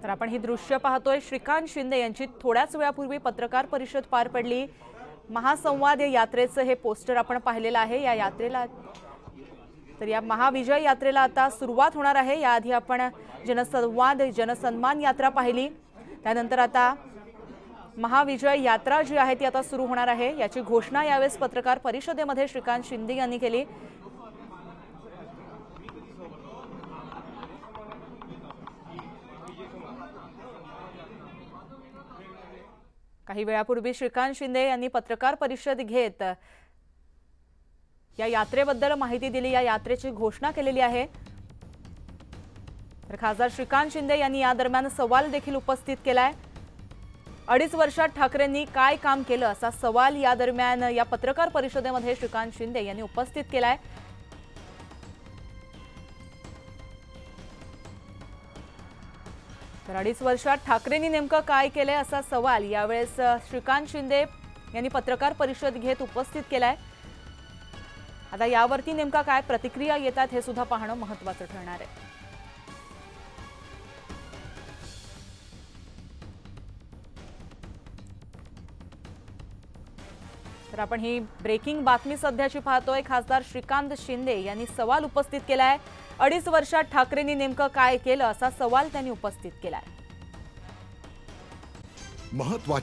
तर आपण ही दृश्य पाहतोय। श्रीकांत शिंदे यांची थोड्याच वेळापूर्वी पत्रकार परिषद पार पडली। महासंवाद या यात्रेचं हे पोस्टर आपण पाहिलेलं आहे। या यात्रेला तर या महाविजय यात्रेला आता सुरुवात होणार आहे। याआधी आपण जनसंवाद जनसन्मान यात्रा पाहिली, त्यानंतर आता महाविजय यात्रा जी आहे ती आता सुरू होणार आहे। याची घोषणा यावेळेस पत्रकार परिषदेमध्ये श्रीकांत शिंदे यांनी केली। काही वेळापूर्वी श्रीकांत शिंदे यांनी पत्रकार परिषद घेत या यात्रेबद्दल माहिती दिली, या यात्रेची घोषणा केलेली आहे। तर खासदार श्रीकांत शिंदे यांनी या दरम्यान सवाल देखील उपस्थित केलाय। 2.5 वर्षात ठाकरेंनी काय काम केलं असा सवाल या दरम्यान या पत्रकार परिषदेमध्ये श्रीकांत शिंदे यांनी उपस्थित केलाय। तर 2.5 वर्षात ठाकरेंनी नेमकं काय केलंय असा सवाल यावेळेस श्रीकांत शिंदे यांनी पत्रकार परिषद घेत उपस्थित केलाय। आता यावरती नेमका काय प्रतिक्रिया येतात हे सुद्धा पाहणं महत्त्वाचं ठरणार आहे। तर आपण ही ब्रेकिंग बातमी सध्याची पाहतोय। खासदार श्रीकांत शिंदे यांनी सवाल उपस्थित केलाय। 2.5 वर्षात ठाकरेंनी नेमकं काय केलं असा सवाल त्यांनी उपस्थित केलाय। महत्त्वाच्या